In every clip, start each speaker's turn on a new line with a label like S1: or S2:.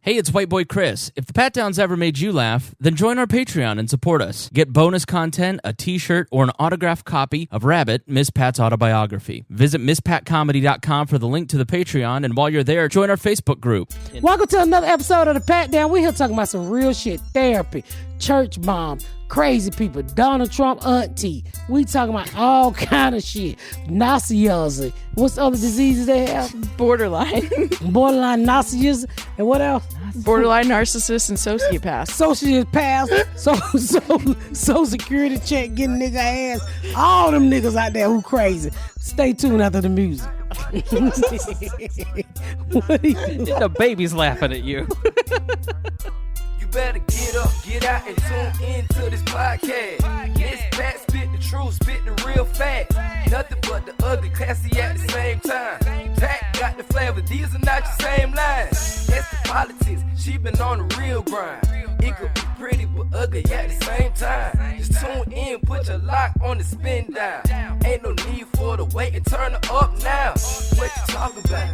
S1: Hey, it's White Boy Chris. If the Pat Downs ever made you laugh, then join our Patreon and support us. Get bonus content, a t-shirt, or an autographed copy of Rabbit, Miss Pat's autobiography. Visit MissPatComedy.com for the link to the Patreon, and while you're there, join our Facebook group.
S2: Welcome to another episode of the Pat Down. We're here talking about some real shit. Therapy, church bomb, crazy people, Donald Trump auntie. We talking about all kind of shit. Narcissism. What's the other diseases they have?
S3: Borderline.
S2: Borderline narcissism. And what else?
S3: Borderline narcissist and sociopath.
S2: Social security check getting nigga ass. All them niggas out there who crazy. Stay tuned after the music. What are you doing?
S1: The baby's laughing at you.
S4: You better get up, get out, and tune in to this podcast. It's Pat, spit the truth, spit the real facts. Nothing but the ugly, classy at the same time. Pat got the flavor, these are not your same lines. That's the politics, she been on the real grind. It could be pretty but ugly at the same time. Just tune in, put your lock on the spin down. Ain't no need for the wait and turn it up now. What you talking about?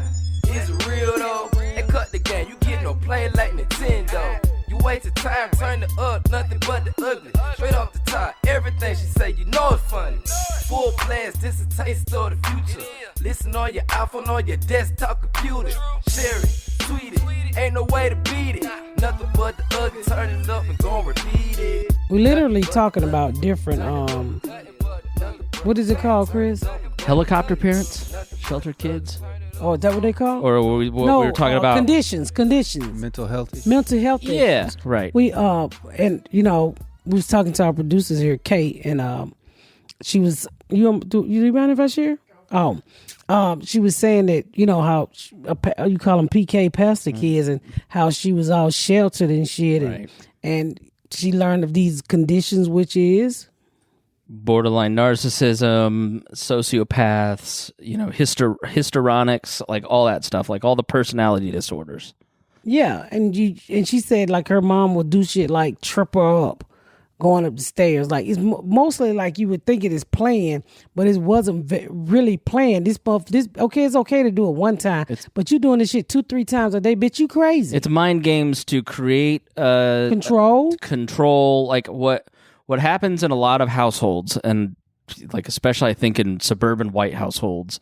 S4: Is it real though? And cut the game, you get no play like Nintendo. You wasted time, turn it up, nothing but the ugly. Straight off the top, everything she say, you know it's funny. Full blast, this a taste of the future. Listen on your iPhone, on your desktop computer. Share it, tweet it, ain't no way to beat it. Nothing but the ugly, turn it up and gon' repeat it.
S2: We're literally talking about different, what is it called, Chris?
S1: Helicopter parents? Sheltered kids?
S2: Oh, is that what they call?
S1: Or we were talking about
S2: conditions.
S5: Mental health issues.
S2: Mental health
S1: Yeah,
S2: issues.
S1: right.
S2: We and we was talking to our producers here, Kate, and she was you mind if I share? She was saying that how you call them PK pastor kids, and how she was all sheltered and shit,
S1: Right.
S2: and she learned of these conditions, which is
S1: borderline narcissism, sociopaths, histrionics, like all that stuff, like all the personality disorders.
S2: yeah, and she said like her mom would do shit like trip her up going up the stairs. Like it's mostly like you would think it is planned, but it wasn't really planned. This it's okay to do it one time, but you doing this shit 2-3 times a day, bitch, you crazy.
S1: It's mind games to create control, like what happens in a lot of households, and like especially I think in suburban white households,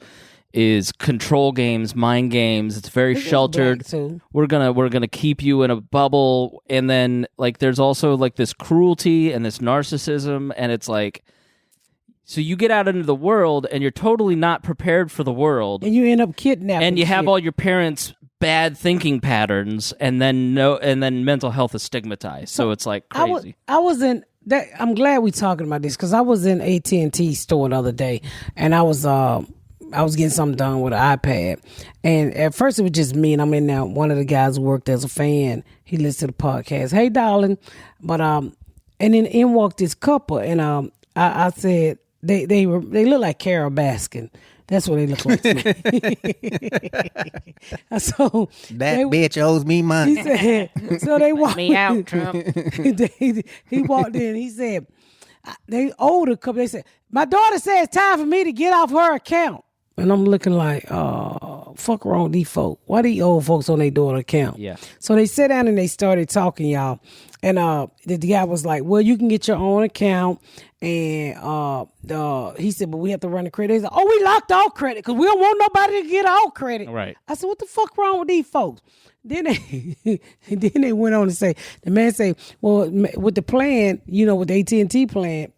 S1: is control games, mind games. It's very sheltered. We're gonna keep you in a bubble, and then like there's also like this cruelty and this narcissism, and it's like, so you get out into the world and you're totally not prepared for the world,
S2: and you end up kidnapping,
S1: and you have all your parents' bad thinking patterns, and then mental health is stigmatized. So it's like crazy.
S2: I'm glad we're talking about this, because I was in AT&T store the other day, and I was getting something done with an iPad, and at first it was just me, and I'm in there. One of the guys who worked as a fan, he listened to the podcast. Hey, darling, but and then in walked this couple, and I said they look like Carol Baskin. That's what they look like to me. So
S5: that bitch owes me money.
S2: He said, so they walked
S1: me out, Trump.
S2: He walked in. He said, they older couple. They said, my daughter said it's time for me to get off her account. And I'm looking like, fuck wrong with these folks. Why these old folks on their daughter account?
S1: Yeah.
S2: So they sat down and they started talking, y'all. And the guy was like, well, you can get your own account. And he said, but we have to run the credit. He said, oh, we locked all credit because we don't want nobody to get all credit.
S1: Right.
S2: I said, what the fuck wrong with these folks? Then they went on to say, the man say, well, with the plan, with the AT&T plan,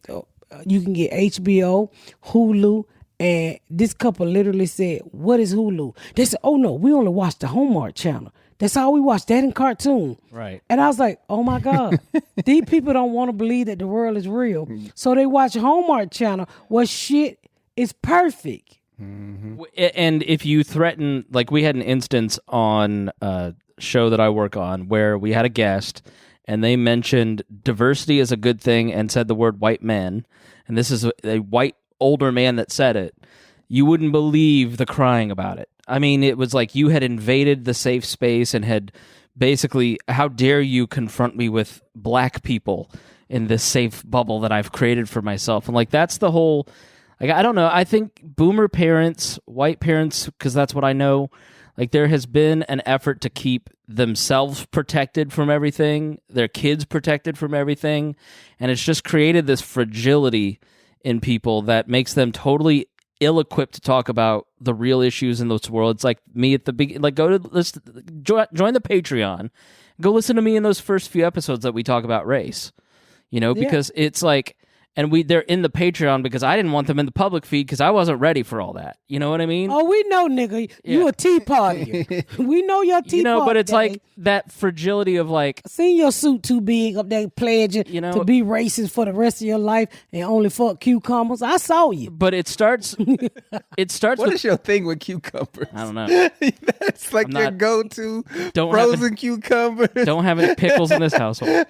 S2: you can get HBO, Hulu, and this couple literally said, what is Hulu? They said, oh no, we only watch the Hallmark channel. That's all we watch, that and cartoon.
S1: Right.
S2: And I was like, oh my God, these people don't want to believe that the world is real. So they watch Hallmark channel where shit is perfect.
S1: Mm-hmm. And if you threaten, like we had an instance on a show that I work on where we had a guest and they mentioned diversity is a good thing and said the word white men, and this is a white older man that said it, you wouldn't believe the crying about it. I mean, it was like you had invaded the safe space and had basically, how dare you confront me with black people in this safe bubble that I've created for myself. And like, that's the whole, like, I don't know. I think boomer parents, white parents, because that's what I know, Like there has been an effort to keep themselves protected from everything, their kids protected from everything, and it's just created this fragility in people that makes them totally ill-equipped to talk about the real issues in this world. It's like me at the beginning. Like join the Patreon, go listen to me in those first few episodes that we talk about race. Because it's like. And they're in the Patreon because I didn't want them in the public feed because I wasn't ready for all that. You know what I mean?
S2: Oh, we know, nigga. You a tea party. We know your tea party.
S1: But it's like that fragility of like...
S2: I seen your suit too big up there pledging to be racist for the rest of your life and only fuck cucumbers. I saw you.
S1: But it starts...
S5: What is your thing with cucumbers?
S1: I don't know.
S5: That's like your go-to frozen cucumber.
S1: Don't have any pickles in this household.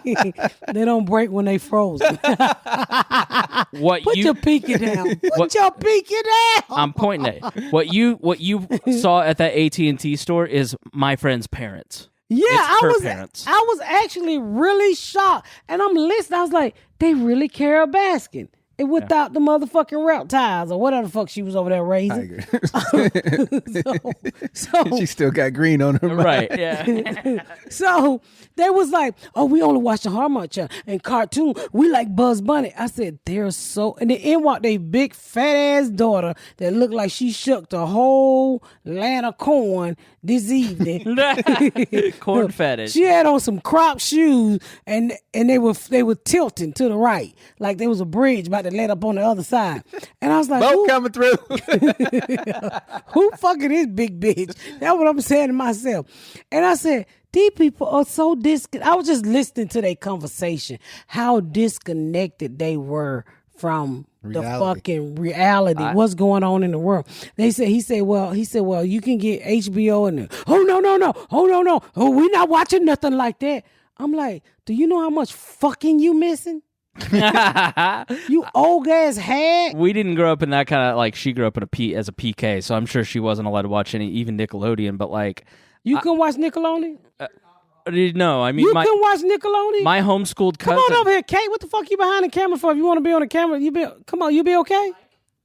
S2: They don't break when they frozen.
S1: Put
S2: your pinky down. Put your pinky down.
S1: I'm pointing at it. What you saw at that AT&T store is my friend's parents.
S2: Yeah,
S1: parents.
S2: I was actually really shocked, and I'm listening. I was like, they really Carol Baskin. Without the motherfucking reptiles or whatever the fuck she was over there raising. so
S5: she still got green on her mind.
S1: Right, yeah.
S2: So they was like, oh, we only watch the Hallmark Channel and cartoon. We like Bugs Bunny. I said, they're so... And then in walked a big fat-ass daughter that looked like she shook the whole land of corn this evening.
S1: Corn fetish.
S2: She had on some crop shoes and they were tilting to the right. Like there was a bridge about to let up on the other side. And I was like,
S5: boat coming through.
S2: Who fucking is big bitch? That's what I'm saying to myself. And I said, these people are so I was just listening to their conversation, how disconnected they were from the fucking reality. What's going on in the world? He said, well, you can get HBO and oh no. Oh, we're not watching nothing like that. I'm like, do you know how much fucking you missing? You old ass hag.
S1: We didn't grow up in that kind of like. She grew up in as a PK, so I'm sure she wasn't allowed to watch even Nickelodeon. But like,
S2: you can watch Nickelodeon.
S1: No, I mean
S2: you can watch Nickelodeon.
S1: My homeschooled cousin.
S2: Come on over here, Kate. What the fuck you behind the camera for? If you want to be on the camera, come on. You be okay?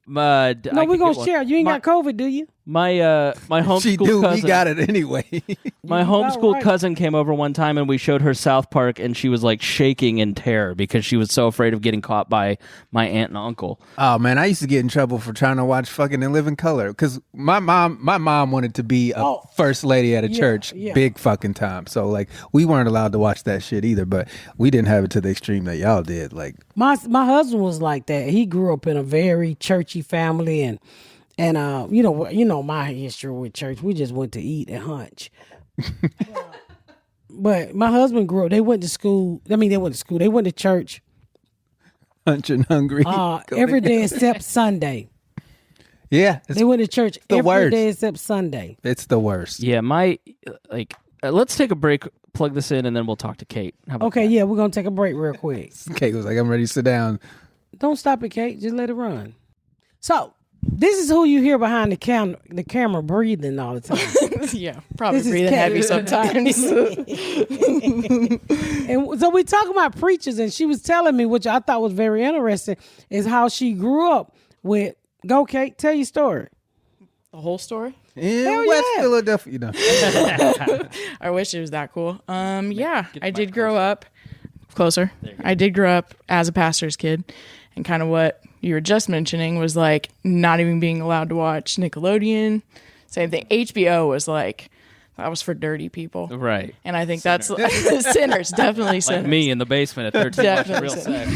S1: No,
S2: we're gonna share. You ain't got COVID, do you?
S1: My homeschool
S5: she do.
S1: cousin.
S5: We got it anyway.
S1: My homeschool cousin came over one time and we showed her South Park and she was like shaking in terror because she was so afraid of getting caught by my aunt and uncle.
S5: Oh man, I used to get in trouble for trying to watch fucking In Living Color because my mom wanted to be a first lady at a church, big fucking time. So like we weren't allowed to watch that shit either, but we didn't have it to the extreme that y'all did. Like
S2: my husband was like that. He grew up in a very churchy family and you know my history with church. We just went to eat and hunch. But my husband grew up. They went to school. They went to church.
S5: Hunch and hungry.
S2: Every day except Sunday.
S5: Yeah,
S2: they went to church every day except Sunday.
S5: It's the worst.
S1: Yeah, let's take a break. Plug this in, and then we'll talk to Kate.
S2: Okay, yeah, we're gonna take a break real quick.
S5: Kate was like, "I'm ready to sit down."
S2: Don't stop it, Kate. Just let it run. So. This is who you hear behind the camera breathing all the time.
S3: Yeah, probably breathing heavy sometimes.
S2: And so we talk about preachers, and she was telling me, which I thought was very interesting, is how she grew up with. Go, Kate, tell your story.
S3: The whole story?
S5: In West Philadelphia.
S3: I wish it was that cool. Yeah, I did grow up closer. I did grow up as a pastor's kid, and kind of what you were just mentioning was like not even being allowed to watch Nickelodeon. Same thing. HBO was like, that was for dirty people.
S1: Right.
S3: And I think that's sinners, definitely sinners.
S1: Like me in the basement at 13 watching real sex.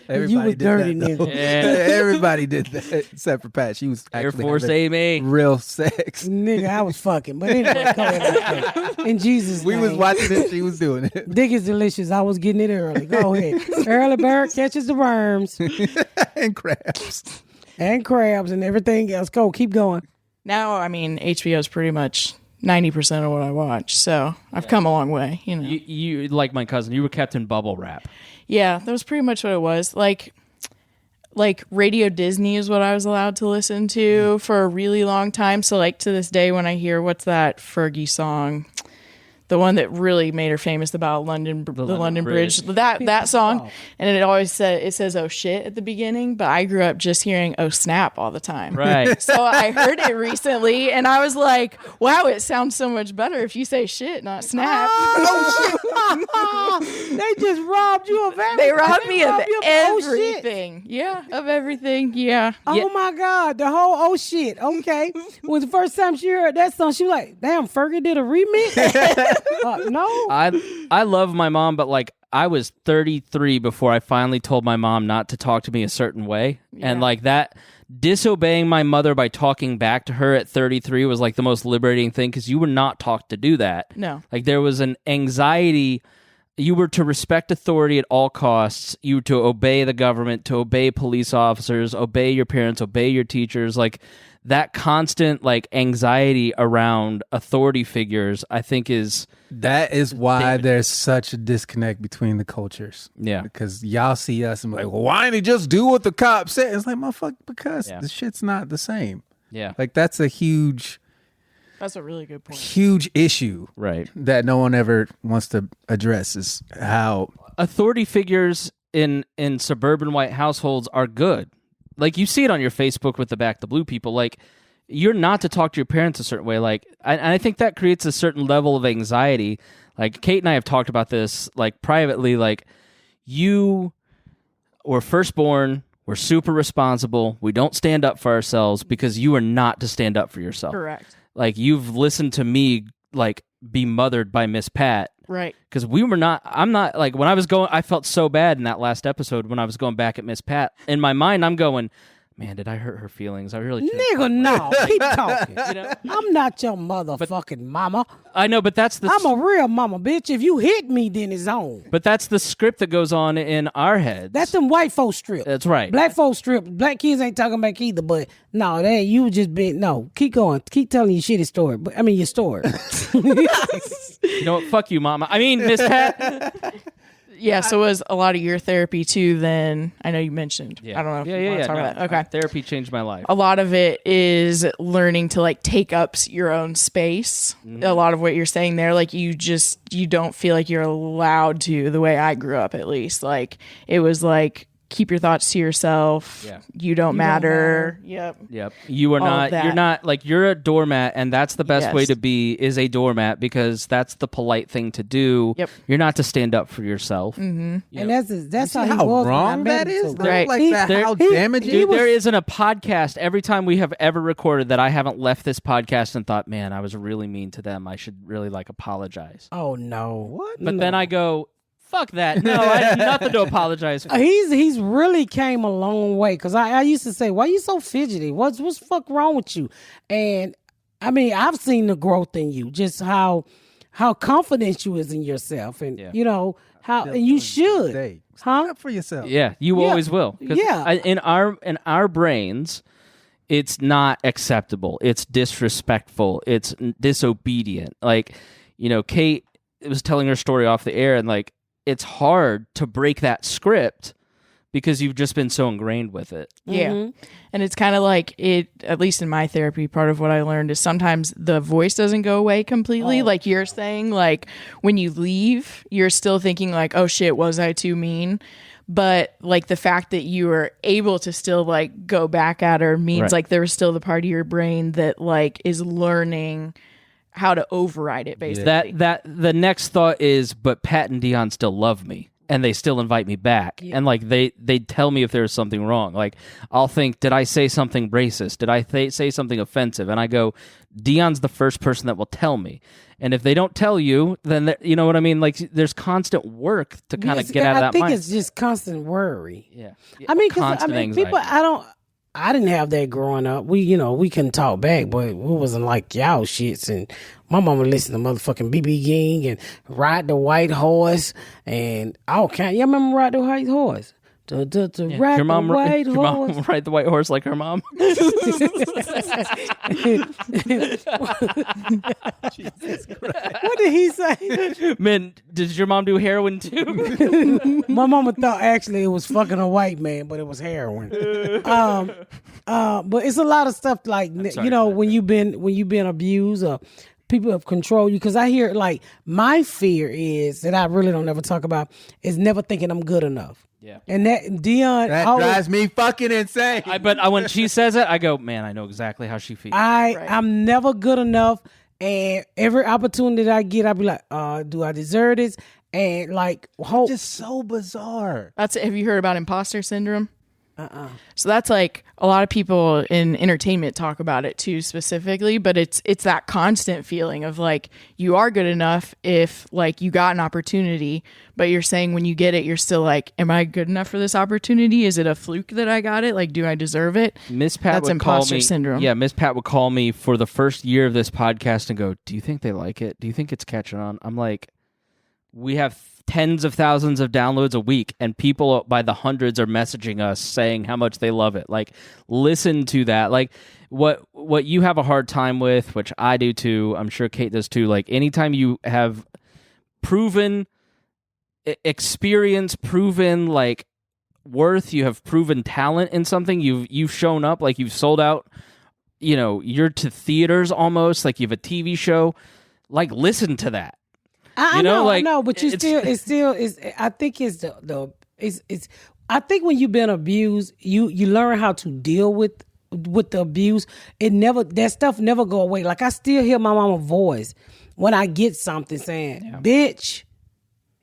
S2: You were dirty, nigga.
S5: Everybody did that except for Pat. She was
S1: Air
S5: actually
S1: Force Amy.
S5: Real sex.
S2: Nigga, I was fucking. But anyway, go ahead. In Jesus' name.
S5: We was watching it. She was doing it.
S2: Dick is delicious. I was getting it early. Go ahead. Early bird catches the worms.
S5: And crabs.
S2: And crabs and everything else. Go. Keep going.
S3: Now, I mean, HBO is pretty much 90% of what I watch, so I've come a long way, you know.
S1: You like my cousin, you were kept in bubble wrap.
S3: Yeah, that was pretty much what it was. Like Radio Disney is what I was allowed to listen to for a really long time. So like to this day when I hear, what's that Fergie song? the one that really made her famous about the London Bridge. That song, and it says "oh shit" at the beginning. But I grew up just hearing "oh snap" all the time.
S1: Right.
S3: So I heard it recently, and I was like, "Wow, it sounds so much better if you say shit, not snap."
S2: They just robbed you of everything.
S3: They robbed me of
S2: oh, shit.
S3: everything. Yeah, of everything. Yeah.
S2: Oh my God, the whole oh shit. Okay. When the first time she heard that song, she was like, damn, Fergie did a remix? No.
S1: I love my mom, but like I was 33 before I finally told my mom not to talk to me a certain way. And like that, disobeying my mother by talking back to her at 33 was like the most liberating thing, because you were not taught to do that.
S3: No.
S1: Like there was an anxiety. You were to respect authority at all costs. You were to obey the government, to obey police officers, obey your parents, obey your teachers. Like that constant like anxiety around authority figures, I think
S5: that is why there's such a disconnect between the cultures.
S1: Yeah.
S5: Because y'all see us and be like, well, why didn't he just do what the cop said? It's like, motherfucker, because the shit's not the same.
S1: Yeah.
S5: Like that's a
S3: That's a really good point.
S5: huge issue.
S1: Right.
S5: That no one ever wants to address is how
S1: authority figures in suburban white households are good. Like you see it on your Facebook with the Back the Blue people. Like you're not to talk to your parents a certain way. Like I think that creates a certain level of anxiety. Like Kate and I have talked about this like privately. Like you were firstborn. We're super responsible. We don't stand up for ourselves because you are not to stand up for yourself.
S3: Correct.
S1: Like you've listened to me like be mothered by Miss Pat.
S3: Right.
S1: Because I'm not like when I was going, I felt so bad in that last episode when I was going back at Miss Pat. In my mind, I'm going, man, did I hurt her feelings? I really should've.
S2: Nigga, no. Keep talking. I'm not your motherfucking mama.
S1: I know, but that's the.
S2: I'm a real mama, bitch. If you hit me, then it's on.
S1: But that's the script that goes on in our heads.
S2: That's them white folks strip.
S1: That's right.
S2: Black folks strip. Black kids ain't talking back either. But no, that you just been no. Keep going. Keep telling your shitty story. But I mean your story.
S1: You know what? Fuck you, mama. I mean, Miss Pat.
S3: Yeah, so it was a lot of your therapy too then. I know you mentioned.
S1: Yeah.
S3: I don't know if you want to talk about that. Okay.
S1: Therapy changed my life.
S3: A lot of it is learning to like take up your own space. A lot of what you're saying there, like you don't feel like you're allowed to, the way I grew up at least. Like it was like keep your thoughts to yourself.
S1: Yeah.
S3: You don't matter. Yep.
S1: You are
S3: All of
S1: not.
S3: that.
S1: You're not like you're a doormat, and that's the best way
S3: Yes.
S1: to be. Is a doormat because that's the polite thing to do.
S3: Yep.
S1: You're not to stand up for yourself.
S2: And that's how he
S5: how
S2: was. when I
S5: wrong
S2: met
S5: that
S2: him,
S5: is.
S2: so-
S5: Though?
S3: Right.
S5: Like
S2: He-
S5: that, how
S2: he-
S5: damaging.
S2: he
S1: Dude,
S2: was-
S1: there isn't a podcast every time we have ever recorded that I haven't left this podcast and thought, man, I was really mean to them. I should really like apologize.
S2: Oh no. What?
S1: But then I go, fuck that. No, I have nothing to apologize for.
S2: He's really came a long way, because I used to say, why you so fidgety? What's fuck wrong with you? And I mean, I've seen the growth in you, just how confident you is in yourself, and you know how, and you should,
S5: Stand
S2: huh?
S5: up for yourself.
S1: Yeah, you
S2: Yeah.
S1: always will. 'Cause
S2: Yeah.
S1: in our brains, it's not acceptable. It's disrespectful. It's disobedient. Like, you know, Kate was telling her story off the air, and like, it's hard to break that script because you've just been so ingrained with it.
S3: Yeah. And it's kind of like it, at least in my therapy, part of what I learned is sometimes the voice doesn't go away completely. Like you're saying, like when you leave, you're still thinking like, oh shit, was I too mean? But like the fact that you were able to still like go back at her means
S1: Right.
S3: like there was still the part of your brain that like is learning how to override it basically.
S1: That the next thought is, but Pat and Dion still love me, and they still invite me back, and like they tell me if there's something wrong. Like I'll think, did I say something racist? Did I say something offensive? And I go, Dion's the first person that will tell me. And if they don't tell you, then you know what I mean. Like there's constant work to kind of
S2: Yes,
S1: get out of that
S2: I think
S1: mind.
S2: it's just constant worry.
S1: Yeah.
S2: I mean, 'cause,
S1: constant anxiety.
S2: people. I didn't have that growing up. We couldn't talk back, but it wasn't like y'all shits. And my mama listened to motherfucking BB King and Ride the White Horse and all kind. Y'all remember Ride the White Horse? To ride
S1: Your mom,
S2: the white
S1: your
S2: horse.
S1: mom ride the white horse like her mom.
S2: What did he say?
S1: Man, did your mom do heroin too?
S2: My mama thought actually it was fucking a white man, but it was heroin. But it's a lot of stuff like
S1: sorry,
S2: when you've been abused or people have controlled you. Because I hear like my fear is that I really don't ever talk about is never thinking I'm good enough.
S1: Yeah.
S2: And that Dion
S5: That
S2: always,
S5: drives me fucking insane.
S1: But when she says it, I go, man, I know exactly how she feels.
S2: I'm never good enough. And every opportunity that I get, I'll be like, do I deserve this? And like, hope.
S5: Just so bizarre.
S3: Have you heard about imposter syndrome? So that's like a lot of people in entertainment talk about it too specifically, but it's that constant feeling of like you are good enough if like you got an opportunity, but you're saying when you get it, you're still like, am I good enough for this opportunity? Is it a fluke that I got it? Like, do I deserve it?
S1: Miss Pat
S3: That's
S1: would call
S3: imposter
S1: me.
S3: syndrome.
S1: Yeah, Miss Pat would call me for the first year of this podcast and go, "Do you think they like it? Do you think it's catching on?" I'm like, we have tens of thousands of downloads a week, and people by the hundreds are messaging us saying how much they love it. Like, listen to that. Like, what you have a hard time with, which I do too. I'm sure Kate does too. Like, anytime you have proven experience, proven like worth, you have proven talent in something, you've shown up, like you've sold out. You know, you're to theaters almost, like you have a TV show. Like, listen to that.
S2: I
S1: You know, like,
S2: know, but you
S1: it's-
S2: still is. I think it's it's. I think when you've been abused, you learn how to deal with the abuse. That stuff never go away. Like I still hear my mama's voice when I get something saying, "Bitch,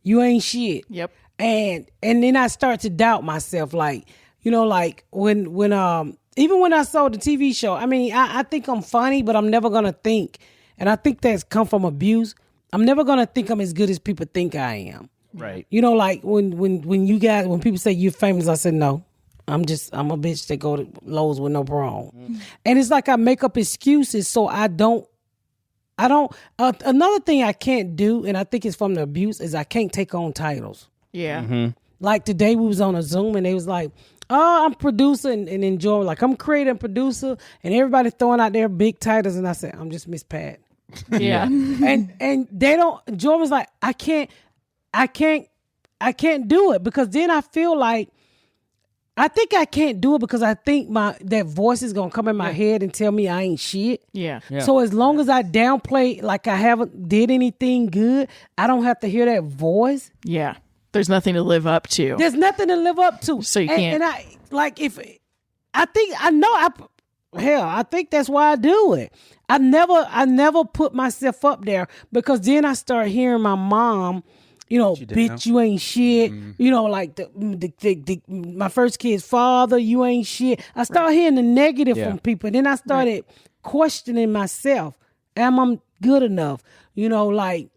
S2: you ain't shit."
S3: Yep.
S2: And then I start to doubt myself. Like, you know, like when even when I saw the TV show, I mean, I think I'm funny, but I'm never gonna think, and I think that's come from abuse. I'm never gonna think I'm as good as people think I am.
S1: Right.
S2: You know, like when you guys, when people say you're famous, I said no. I'm a bitch that go to Lowe's with no bra on. And it's like I make up excuses so I don't. Another thing I can't do, and I think it's from the abuse, is I can't take on titles.
S3: Yeah.
S2: Like today we was on a Zoom and they was like, "Oh, I'm producer and enjoying, like I'm creator and producer," and everybody throwing out their big titles, and I said, "I'm just Miss Pat."
S3: Yeah.
S2: and they don't. Jordan was like, I can't do it because then I feel like I think I can't do it because I think that voice is gonna come in my head and tell me I ain't shit.
S3: Yeah.
S2: So as long as I downplay like I haven't did anything good, I don't have to hear that voice.
S3: Yeah. There's nothing to live up to.
S2: There's nothing to live up to.
S3: So you can't.
S2: And I like if I think I know I think that's why I do it. I never put myself up there because then I start hearing my mom, you know, bitch, you ain't shit. You know, like my first kid's father, you ain't shit. I start hearing the negative from people. Then I started questioning myself. Am I good enough? You know, like.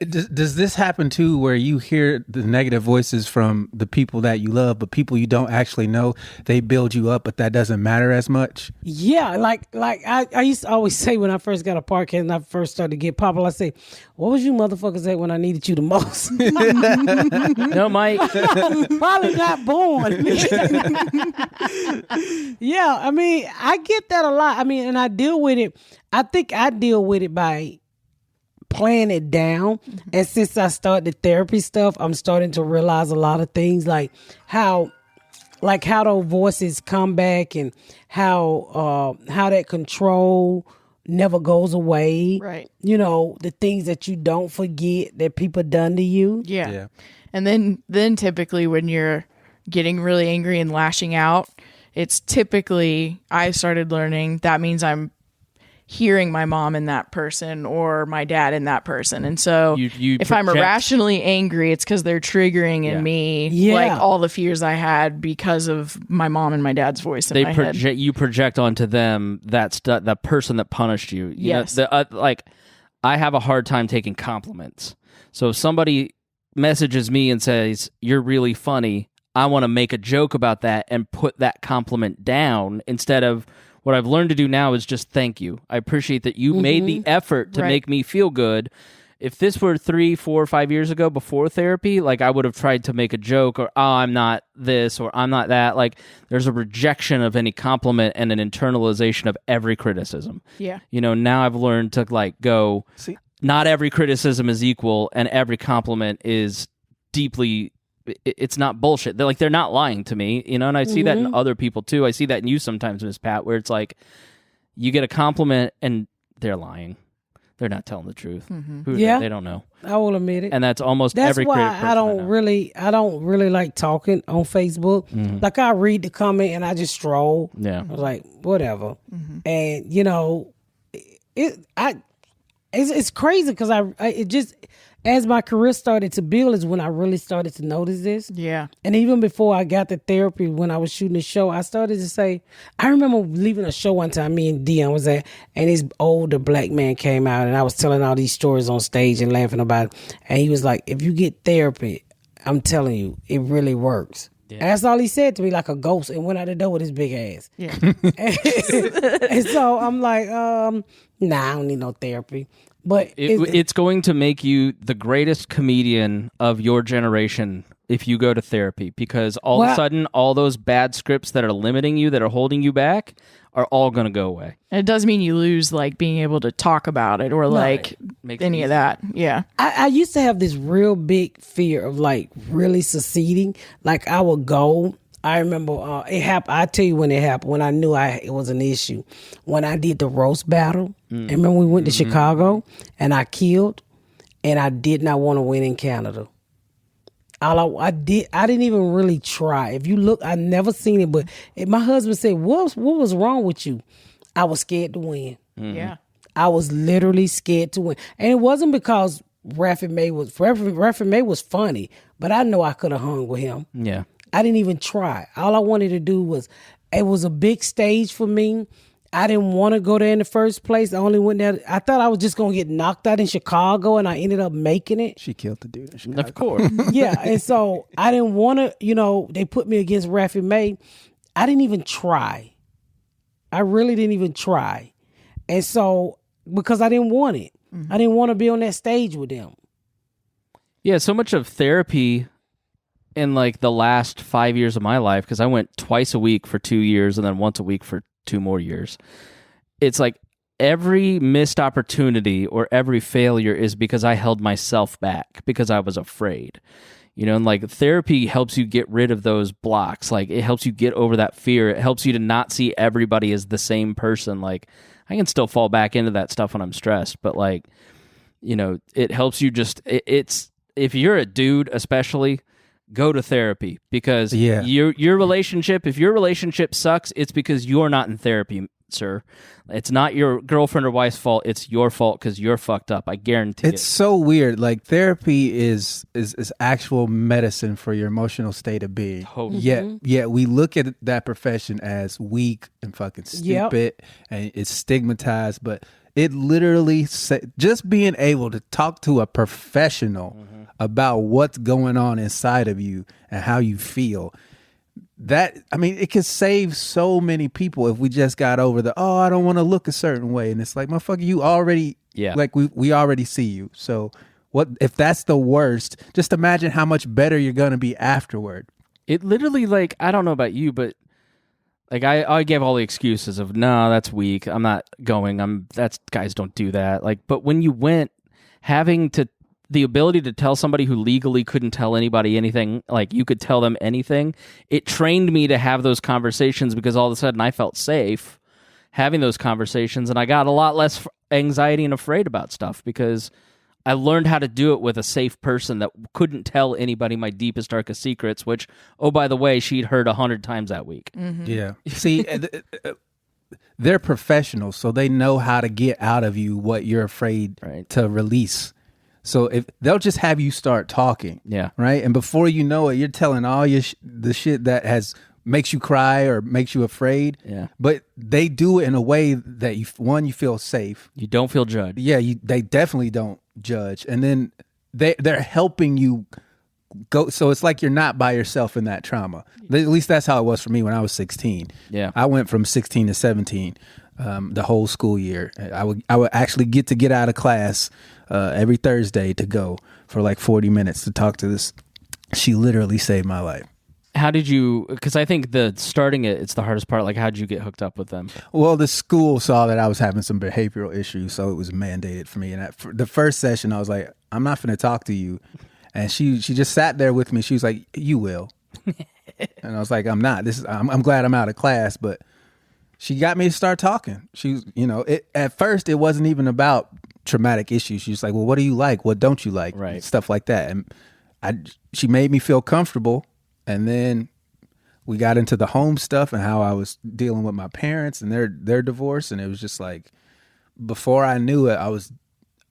S5: Does this happen too, where you hear the negative voices from the people that you love, but people you don't actually know, they build you up, but that doesn't matter as much?
S2: Yeah, like I used to always say when I first got a podcast and I first started to get popular, I say, "What was you motherfuckers at when I needed you the most?"
S1: No, Mike.
S2: Probably not born. Yeah, I mean, I get that a lot. I mean, and I deal with it. I think I deal with it by playing it down. And since I started the therapy stuff, I'm starting to realize a lot of things like how those voices come back and how that control never goes away.
S3: Right.
S2: You know, the things that you don't forget that people done to you.
S3: Yeah. And then typically when you're getting really angry and lashing out, it's typically, I started learning that means I'm hearing my mom in that person or my dad in that person. And so if I'm irrationally angry, it's because they're triggering in me like all the fears I had because of my mom and my dad's voice in my head.
S1: You project onto them that person that punished you.
S3: Yes.
S1: Like, I have a hard time taking compliments. So if somebody messages me and says, "You're really funny," I want to make a joke about that and put that compliment down instead of what I've learned to do now is just thank you. I appreciate that you made the effort to make me feel good. If this were 3, 4, 5 years ago before therapy, like I would have tried to make a joke or, "Oh, I'm not this," or "I'm not that." Like there's a rejection of any compliment and an internalization of every criticism.
S3: Yeah.
S1: You know, now I've learned to like go, not every criticism is equal and every compliment is deeply, it's not bullshit. They're not lying to me, you know, and I see that in other people too. I see that in you sometimes, Miss Pat, where it's like you get a compliment and they're lying. they're not telling the truth.
S2: Yeah.
S1: They don't know.
S2: I will admit it.
S1: And that's almost
S2: That's
S1: every
S2: why
S1: creative person
S2: I
S1: know.
S2: don't really like talking on Facebook. Like I read the comment and I just stroll.
S1: Yeah.
S2: I was like, whatever. And you know, it's crazy because it just, as my career started to build is when I really started to notice this.
S3: Yeah.
S2: And even before I got the therapy, when I was shooting the show, I started to say, I remember leaving a show one time, me and Dion was at, and this older black man came out and I was telling all these stories on stage and laughing about it. And he was like, if you get therapy, I'm telling you, it really works. Yeah. And that's all he said to me, like a ghost, and went out the door with his big ass.
S3: Yeah.
S2: And so I'm like, nah, I don't need no therapy. But
S1: it's going to make you the greatest comedian of your generation if you go to therapy, because all of a sudden, all those bad scripts that are limiting you, that are holding you back, are all going to go away.
S3: And it does mean you lose like being able to talk about it or like any of that. Yeah.
S2: I used to have this real big fear of like really succeeding. Like I would go. I remember it happened. I tell you when it happened. When I knew it was an issue. When I did the roast battle, and remember we went to Chicago, and I killed, and I did not want to win in Canada. I didn't even really try. If you look, I never seen it, but my husband said, "What was wrong with you?" I was scared to win.
S3: Yeah.
S2: I was literally scared to win, and it wasn't because Ralphie May was funny, but I know I could have hung with him.
S1: Yeah.
S2: I didn't even try. All I wanted to do was, it was a big stage for me. I didn't want to go there in the first place. I only went there. I thought I was just going to get knocked out in Chicago, and I ended up making it.
S5: She killed the dude in Chicago.
S1: Of course.
S2: Yeah, and so I didn't want to, they put me against Ralphie May. I didn't even try. I really didn't even try. And so, because I didn't want it. I didn't want to be on that stage with them.
S1: Yeah, so much of therapy in like the last 5 years of my life, because I went twice a week for 2 years and then once a week for 2 more years. It's like every missed opportunity or every failure is because I held myself back because I was afraid. And like therapy helps you get rid of those blocks. Like it helps you get over that fear. It helps you to not see everybody as the same person. Like I can still fall back into that stuff when I'm stressed, but like, it helps you just, it's, if you're a dude especially, go to therapy, because your relationship, if your relationship sucks, it's because you're not in therapy, sir. It's not your girlfriend or wife's fault. It's your fault because you're fucked up. I guarantee
S5: it's so weird. Like therapy is actual medicine for your emotional state of being.
S1: Totally.
S5: Yet we look at that profession as weak and fucking stupid, and it's stigmatized. But it literally just being able to talk to a professional about what's going on inside of you and how you feel. It could save so many people if we just got over I don't want to look a certain way. And it's like, motherfucker, you already, like we already see you. So what if that's the worst? Just imagine how much better you're going to be afterward.
S1: It literally, like, I don't know about you, but like I gave all the excuses of, no, that's weak. I'm not going. Guys don't do that. Like, but when you went, having the ability to tell somebody who legally couldn't tell anybody anything, like you could tell them anything, it trained me to have those conversations, because all of a sudden I felt safe having those conversations, and I got a lot less anxiety and afraid about stuff because I learned how to do it with a safe person that couldn't tell anybody my deepest, darkest secrets, which, oh, by the way, she'd heard 100 times that week.
S5: Yeah. See, they're professionals, so they know how to get out of you what you're afraid to release. So if they'll just have you start talking, right, and before you know it, you're telling all the shit that makes you cry or makes you afraid. Yeah, but they do it in a way that you feel safe.
S1: You don't feel judged.
S5: Yeah, they definitely don't judge, and then they're helping you go. So it's like you're not by yourself in that trauma. At least that's how it was for me when I was 16. Yeah, I went from 16 to 17. The whole school year, I would actually get out of class every Thursday to go for like 40 minutes to talk to this. She literally saved my life.
S1: How did you? Because I think it's the hardest part. Like, how did you get hooked up with them?
S5: Well, the school saw that I was having some behavioral issues, so it was mandated for me. And the first session, I was like, "I'm not going to talk to you," and she just sat there with me. She was like, "You will," and I was like, "I'm not. I'm glad I'm out of class," but she got me to start talking. She was, at first it wasn't even about traumatic issues. She's like, well, what do you like? What don't you like?
S1: Right.
S5: Stuff like that. And she made me feel comfortable. And then we got into the home stuff and how I was dealing with my parents and their divorce. And it was just like, before I knew it, I was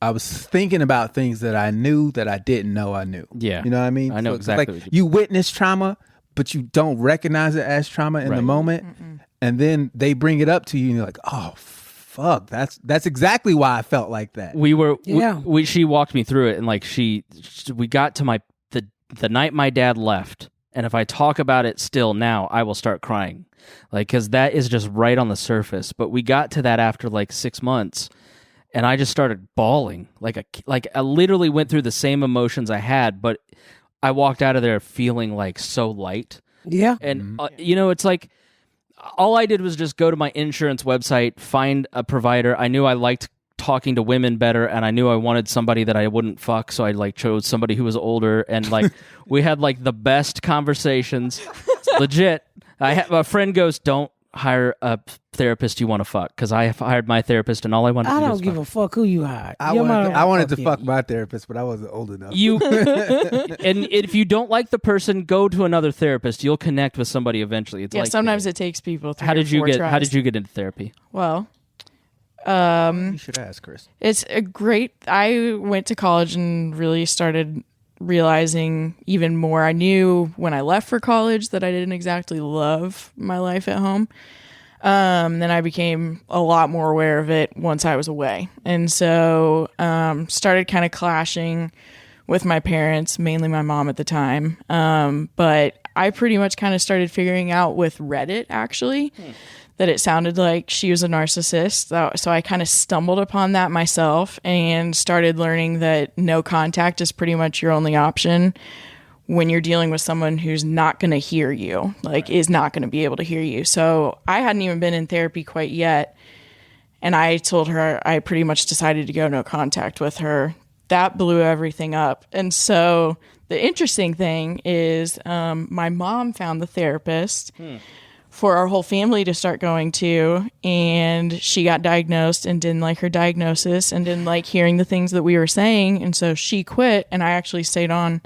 S5: thinking about things that I knew that I didn't know I knew.
S1: Yeah.
S5: You know what I mean?
S1: I know
S5: So
S1: exactly
S5: Like
S1: what you
S5: you witness trauma, but you don't recognize it as trauma in the moment. And then they bring it up to you and you're like, oh, fuck, that's exactly why I felt like that.
S1: We were,
S2: Yeah.
S1: she walked me through it, and like we got to the night my dad left, and if I talk about it still now, I will start crying, like, because that is just right on the surface. But we got to that after like 6 months, and I just started bawling, like I literally went through the same emotions I had, but I walked out of there feeling like so light.
S2: Yeah.
S1: And it's like, all I did was just go to my insurance website, find a provider. I knew I liked talking to women better, and I knew I wanted somebody that I wouldn't fuck, so I like chose somebody who was older, and like we had like the best conversations. Legit. A friend goes, don't hire a therapist you want to fuck, because I hired my therapist, and all I wanted to
S2: I
S1: do
S2: don't
S1: was
S2: give
S1: fuck.
S2: a fuck who you hired.
S5: I wanted to fuck my therapist, but I wasn't old enough.
S1: And if you don't like the person, go to another therapist. You'll connect with somebody eventually. It's
S3: Yeah,
S1: like,
S3: sometimes it takes people 3
S1: how did you
S3: or 4
S1: get
S3: tries.
S1: how did you get into therapy?
S3: Well,
S5: You should ask, Chris.
S3: it's a great. I went to college and really started realizing even more. I knew when I left for college that I didn't exactly love my life at home. Then I became a lot more aware of it once I was away. And so started kind of clashing with my parents, mainly my mom at the time. But I pretty much kind of started figuring out with Reddit, actually, that it sounded like she was a narcissist. So I kind of stumbled upon that myself and started learning that no contact is pretty much your only option when you're dealing with someone who's not going to hear you, like is not going to be able to hear you. So I hadn't even been in therapy quite yet. And I told her I pretty much decided to go no contact with her. That blew everything up. And so the interesting thing is my mom found the therapist for our whole family to start going to, and she got diagnosed and didn't like her diagnosis and didn't like hearing the things that we were saying. And so she quit, and I actually stayed on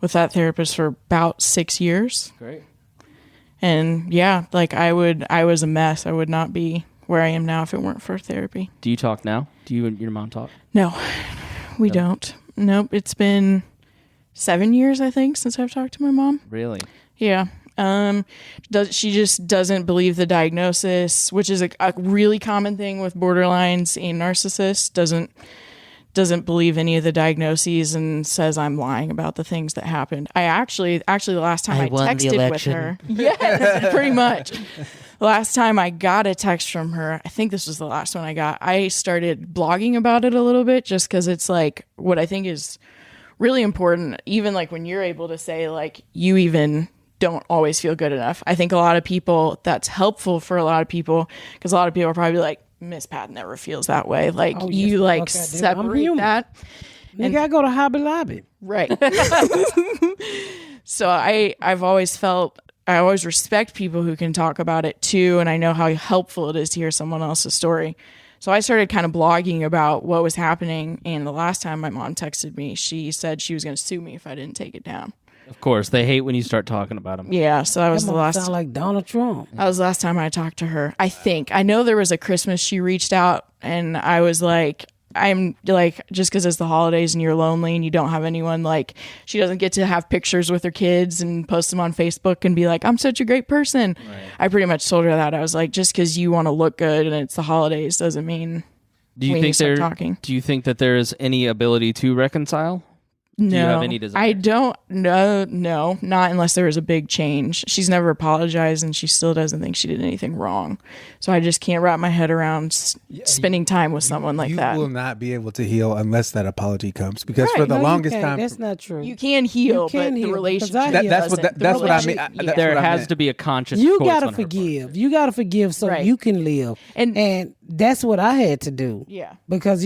S3: with that therapist for about 6 years.
S1: Great.
S3: And yeah, like I was a mess. I would not be where I am now if it weren't for therapy.
S1: Do you talk now? Do you and your mom talk?
S3: No, we don't. Nope. It's been 7 years, I think, since I've talked to my mom.
S1: Really?
S3: Yeah. She just doesn't believe the diagnosis, which is a really common thing with borderlines and narcissists. Doesn't believe any of the diagnoses and says I'm lying about the things that happened. I actually the last time I texted with her, yes, pretty much. The last time I got a text from her, I think this was the last one I got. I started blogging about it a little bit just because it's like what I think is really important. Even like when you're able to say like you even don't always feel good enough. I think a lot of people, that's helpful for a lot of people, because a lot of people are probably like, Miss Pat never feels that way. Like you like separate that.
S2: You gotta go to Hobby Lobby.
S3: Right. So I've always felt, I always respect people who can talk about it too. And I know how helpful it is to hear someone else's story. So I started kind of blogging about what was happening. And the last time my mom texted me, she said she was going to sue me if I didn't take it down.
S1: Of course, they hate when you start talking about them.
S3: Yeah, so that was the last.
S2: Sound like Donald Trump.
S3: That was the last time I talked to her. I know there was a Christmas she reached out, and I was like, I'm like, just because it's the holidays and you're lonely and you don't have anyone, like, she doesn't get to have pictures with her kids and post them on Facebook and be like, I'm such a great person. Right. I pretty much told her that. I was like, just because you want to look good and it's the holidays doesn't mean
S1: do you think that there is any ability to reconcile?
S3: No,
S1: do you have any desire?
S3: I don't. No, not unless there was a big change. She's never apologized, and she still doesn't think she did anything wrong. So I just can't wrap my head around spending time with someone like that.
S5: You will not be able to heal unless that apology comes, because for the longest time,
S2: that's not true.
S3: You can heal, but the relationship.
S5: That's what I mean.
S1: There has to be a conscious.
S2: You gotta forgive. You gotta forgive so you can live, and that's what I had to do.
S3: Yeah,
S2: because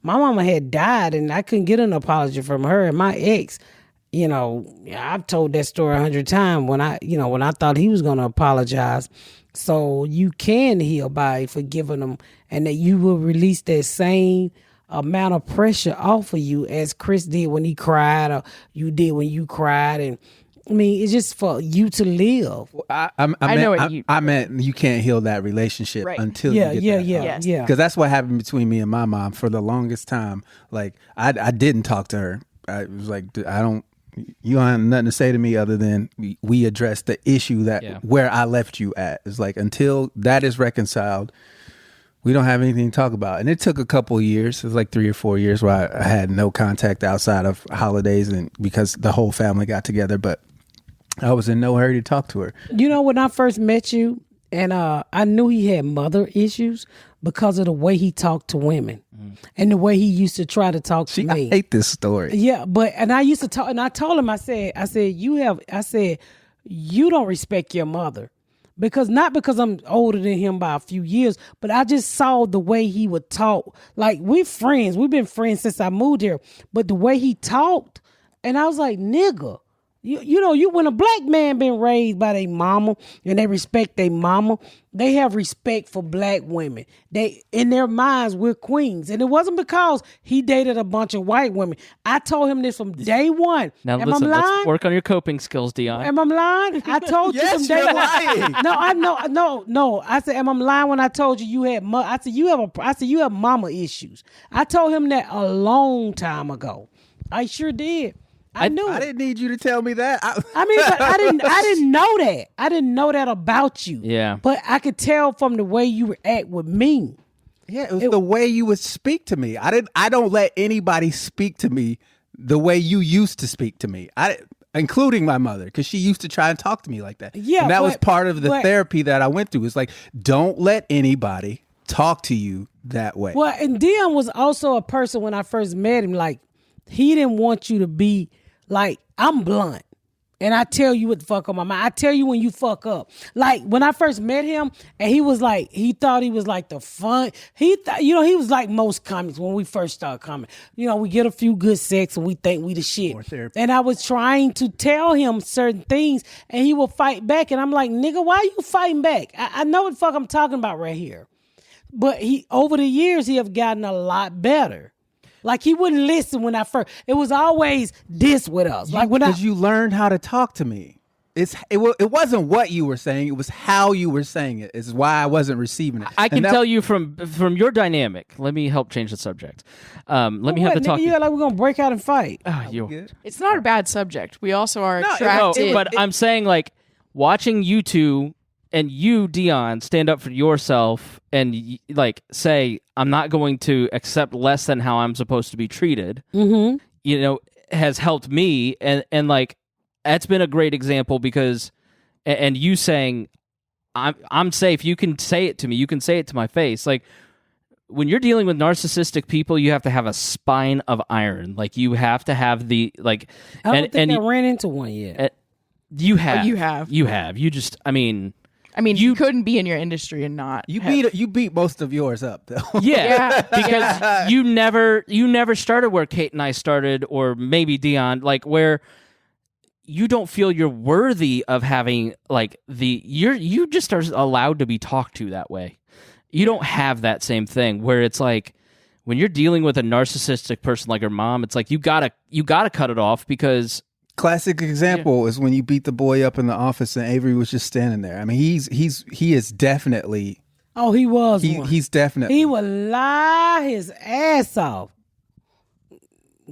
S2: my mama had died and I couldn't get an apology from her, and my ex, I've told that story 100 times when I thought he was going to apologize. So you can heal by forgiving them, and that you will release that same amount of pressure off of you as Chris did when he cried, or you did when you cried, and I mean, it's just for you to live.
S5: I meant you can't heal that relationship until you get that.
S2: Yeah.
S5: Because that's what happened between me and my mom for the longest time. Like I didn't talk to her. I was like, you don't have nothing to say to me other than we addressed the issue where I left you at. It's like until that is reconciled, we don't have anything to talk about. And it took a couple of years. It was like 3 or 4 years where I had no contact outside of holidays and because the whole family got together. But I was in no hurry to talk to her.
S2: You know, when I first met you, and I knew he had mother issues because of the way he talked to women and the way he used to try to talk to me.
S5: I hate this story.
S2: Yeah, and I used to talk, and I told him, I said, you don't respect your mother. Not because I'm older than him by a few years, but I just saw the way he would talk. Like, we're friends. We've been friends since I moved here. But the way he talked, and I was like, nigga. You know, when a black man been raised by their mama and they respect their mama, they have respect for black women. They, in their minds, we're queens. And it wasn't because he dated a bunch of white women. I told him this from day one.
S1: Now listen, let's work on your coping skills, Dion.
S2: Am I lying? I told you from day one.
S5: Lying.
S2: No, I know. No. I said, am I lying when I told you had I said you have mama issues. I told him that a long time ago. I sure did. I knew.
S5: I didn't need you to tell me that.
S2: I mean, but I didn't know that. I didn't know that about you.
S1: Yeah.
S2: But I could tell from the way you react with me.
S5: Yeah, it was the way you would speak to me. I don't let anybody speak to me the way you used to speak to me. Including my mother, because she used to try and talk to me like that.
S2: Yeah,
S5: and that was part of the therapy that I went through. It's like, don't let anybody talk to you that way.
S2: Well, and Dion was also a person when I first met him. Like, he didn't want you to be like, I'm blunt. And I tell you what the fuck on my mind. I tell you when you fuck up. Like, when I first met him, and he was like, he thought he was like the fun. He thought, he was like most comics when we first started coming. We get a few good sex and we think we the shit. And I was trying to tell him certain things, and he will fight back. And I'm like, nigga, why are you fighting back? I know what the fuck I'm talking about right here. But over the years, he have gotten a lot better. Like, he wouldn't listen when I first. It was always this with us. Like,
S5: because you learned how to talk to me. It wasn't what you were saying. It was how you were saying it. It's why I wasn't receiving it.
S1: I can tell you from your dynamic. Let me help change the subject. Let me have the talk.
S2: You like we're gonna break out and fight.
S3: It's not a bad subject. We also are attracted.
S1: No, but I'm saying, like, watching you two and you, Dion, stand up for yourself and say, I'm not going to accept less than how I'm supposed to be treated, has helped me. And like, that's been a great example because, and you saying, I'm safe. You can say it to me. You can say it to my face. Like, when you're dealing with narcissistic people, you have to have a spine of iron. Like, you have to have the, like,
S2: I don't think I ran into one yet.
S1: You have.
S3: You have.
S1: You just, I mean,
S3: you couldn't be in your industry and not.
S5: You beat most of yours up, though.
S1: Yeah, because you never started where Kate and I started, or maybe Dion, like, where you don't feel you're worthy of having, like, you just are allowed to be talked to that way. You don't have that same thing where it's like, when you're dealing with a narcissistic person like your mom, it's like you gotta cut it off because.
S5: Classic example is when you beat the boy up in the office and Avery was just standing there. I mean, he is definitely.
S2: Oh, he was.
S5: He's definitely.
S2: He would lie his ass off.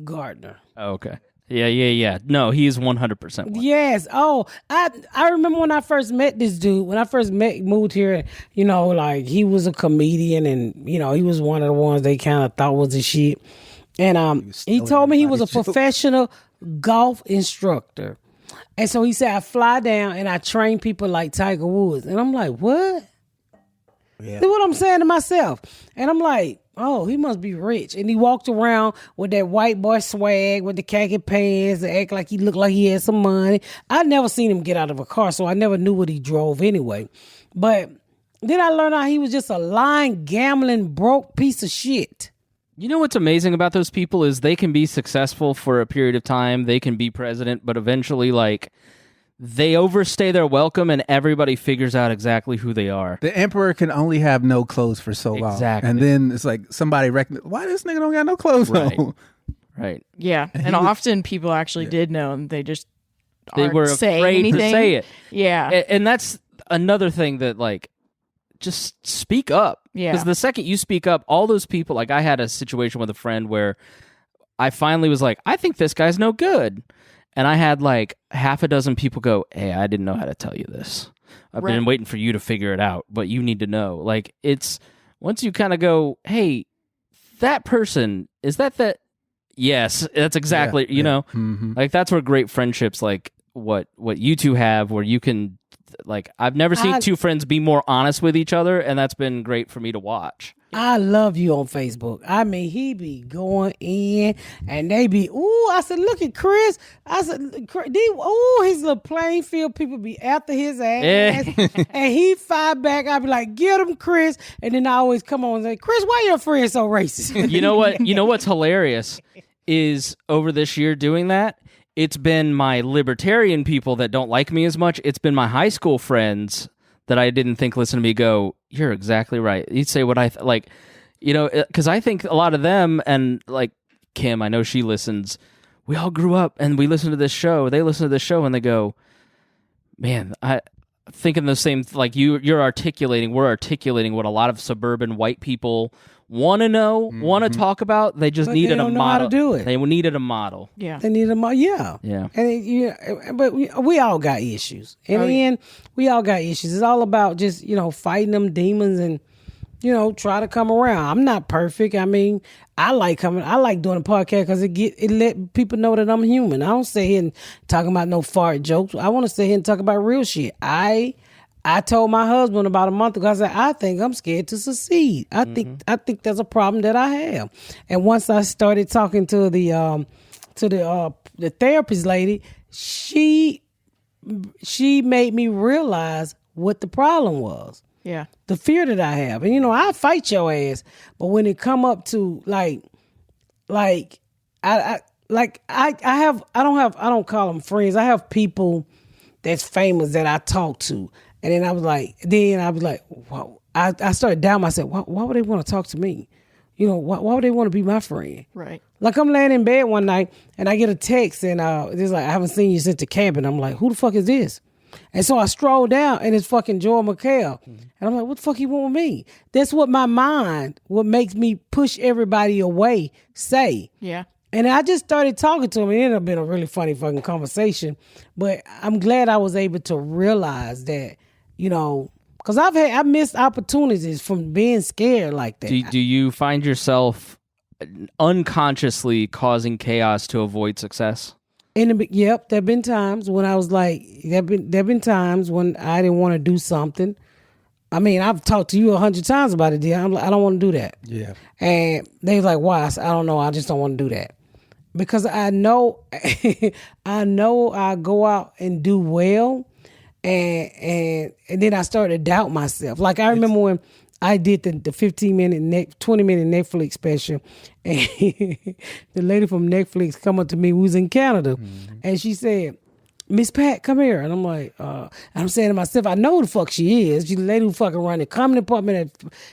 S2: Gardner.
S1: Oh, okay. Yeah. No, he's 100%.
S2: Yes. Oh, I remember when I first met this dude. When I first moved here, like, he was a comedian, and he was one of the ones they kind of thought was the shit. And he told me he was a professional golf instructor. And so he said, I fly down and I train people like Tiger Woods. And I'm like, what? Yeah. That's what I'm saying to myself. And I'm like, oh, he must be rich. And he walked around with that white boy swag, with the khaki pants, and act like he looked like he had some money. I'd never seen him get out of a car, so I never knew what he drove anyway. But then I learned how he was just a lying, gambling, broke piece of shit.
S1: You know what's amazing about those people is they can be successful for a period of time. They can be president, but eventually, like, they overstay their welcome and everybody figures out exactly who they are.
S5: The emperor can only have no clothes for so long.
S1: Exactly.
S5: And then it's like somebody why this nigga don't got no clothes
S1: Right.
S5: on?
S1: Right.
S3: Yeah, and often people actually did know, and they just
S1: They were
S3: saying
S1: afraid
S3: anything.
S1: to say it.
S3: Yeah,
S1: And that's another thing that, like, just speak up.
S3: Yeah.
S1: Because the second you speak up, all those people, like, I had a situation with a friend where I finally was like, I think this guy's no good. And I had like half a dozen people go, hey, I didn't know how to tell you this. I've been waiting for you to figure it out, but you need to know. Like, it's once you kind of go, hey, that person, is that? Yes, that's exactly, you know, like that's where great friendships, like what you two have, where you can, like, I've never seen two friends be more honest with each other, and that's been great for me to watch.
S2: I love you on Facebook. I mean, he be going in, and they be, ooh, I said, look at Chris. I said, ooh, his little playing field people be after his ass. And he fight back. I be like, get him, Chris. And then I always come on and say, Chris, why your friend so racist?
S1: You know what? You know what's hilarious is over this year doing that, it's been my libertarian people that don't like me as much. It's been my high school friends that I didn't think listen to me go, you're exactly right. You'd say what I like, you know, because I think a lot of them, and like Kim, I know she listens, we all grew up and we listen to this show. They listen to this show and they go, man, I thinking the same, like we're articulating what a lot of suburban white people want to know, want to talk about. They just needed a model.
S2: Know how to do it.
S1: They needed a model.
S3: yeah.
S2: They need a model. Yeah.
S1: Yeah.
S2: And but we all got issues. In the end, we all got issues. It's all about just, fighting them demons and, try to come around. I'm not perfect. I mean, I like doing a podcast because it let people know that I'm human. I don't sit here and talking about no fart jokes. I want to sit here and talk about real shit. I told my husband about a month ago, I said, I think I'm scared to succeed. I think there's a problem that I have. And once I started talking to the therapist lady, she made me realize what the problem was.
S3: Yeah.
S2: The fear that I have. And I fight your ass, but when it come up to I don't call them friends. I have people that's famous that I talk to. And then I was like, wow. I started doubting myself. Why would they want to talk to me? Why would they want to be my friend?
S3: Right.
S2: Like I'm laying in bed one night and I get a text and it's like, I haven't seen you since the camp. And I'm like, who the fuck is this? And so I stroll down and it's fucking Joel McHale. And I'm like, what the fuck he want with me? That's what my mind, what makes me push everybody away, say.
S3: Yeah.
S2: And I just started talking to him. It ended up being a really funny fucking conversation. But I'm glad I was able to realize that, because I missed opportunities from being scared like that.
S1: Do you find yourself unconsciously causing chaos to avoid success?
S2: Yep, there've been times when I was like, there've been times when I didn't want to do something. I mean, I've talked to you 100 times about it, dear. I'm like, I don't want to do that.
S5: Yeah. And
S2: they was like, why? I said, I don't know. I just don't want to do that. Because I know, I go out and do well. And then I started to doubt myself. Like I remember when I did the 20-minute Netflix special, and the lady from Netflix come up to me, who was in Canada, and she said, Miss Pat, come here. And I'm like, I'm saying to myself, I know who the fuck she is. She's the lady who fucking run the comedy department at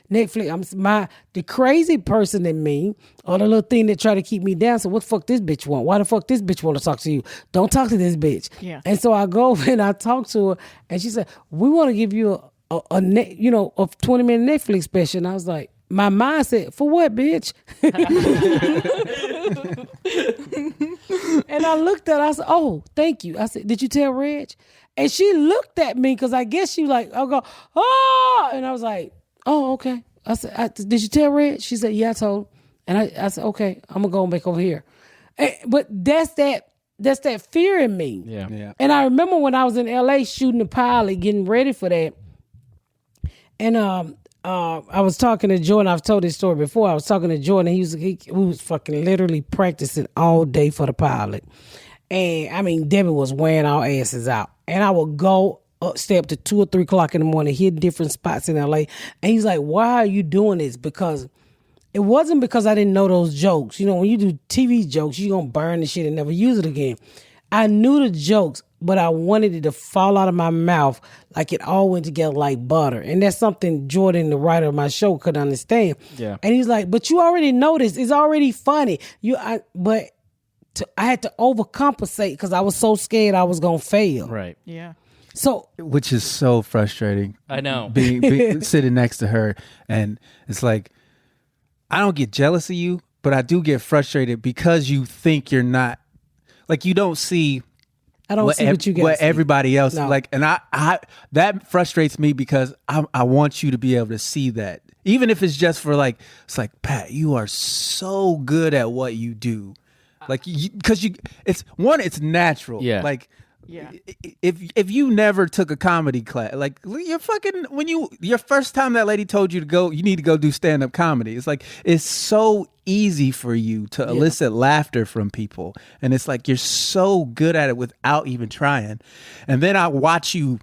S2: Netflix. The crazy person in me, or the little thing that try to keep me down. So what the fuck this bitch want? Why the fuck this bitch want to talk to you? Don't talk to this bitch.
S3: Yeah.
S2: And so I go and I talk to her, and she said, we want to give you a 20-minute Netflix special. And I was like, my mind said, for what, bitch? And I looked at her, I said, oh, thank you. I said, did you tell Reg? And she looked at me because I guess she like, I'll go, oh, and I was like, oh, okay. I said, did you tell Reg? She said, yeah, I told him. And I said, okay, I'm going to go back over here. But that's that fear in me.
S1: Yeah.
S2: And I remember when I was in LA shooting the pilot, getting ready for that. And I was talking to Jordan. I've told this story before. I was talking to Jordan. He was fucking literally practicing all day for the pilot. And I mean, Debbie was wearing our asses out. And I would go stay up to 2 or 3 o'clock in the morning, hit different spots in LA. And he's like, why are you doing this? Because it wasn't because I didn't know those jokes. When you do TV jokes, you're going to burn the shit and never use it again. I knew the jokes, but I wanted it to fall out of my mouth like it all went together like butter. And that's something Jordan, the writer of my show, couldn't understand.
S1: Yeah.
S2: And he's like, but you already know this. It's already funny. I had to overcompensate because I was so scared I was going to fail.
S1: Right.
S3: Yeah.
S2: So,
S5: Which is so frustrating.
S1: I know.
S5: Being sitting next to her, and it's like, I don't get jealous of you, but I do get frustrated because you think you're not, like, you don't see
S2: I don't see what you guys see.
S5: everybody else
S2: No.
S5: like, and I that frustrates me because I want you to be able to see that, even if it's just for like, it's like, Pat, you are so good at what you do, like, because it's natural.
S1: Yeah.
S5: Like,
S3: Yeah.
S5: if you never took a comedy class, like, you're fucking, your first time that lady told you to go, you need to go do stand-up comedy, it's like, it's so easy for you to elicit laughter from people, and it's like you're so good at it without even trying. And then I watch you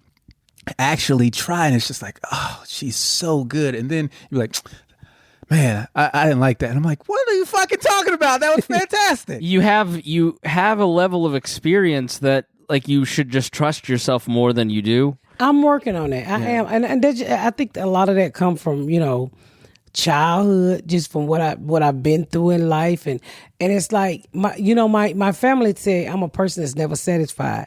S5: actually try, and it's just like, oh, she's so good. And then you're like, man, I didn't like that. And I'm like, what are you fucking talking about? That was fantastic.
S1: You have a level of experience that, like, you should just trust yourself more than you do.
S2: I'm working on that. I am. And I think a lot of that come from, childhood, just from what I've been through in life. And it's like, my family said I'm a person that's never satisfied.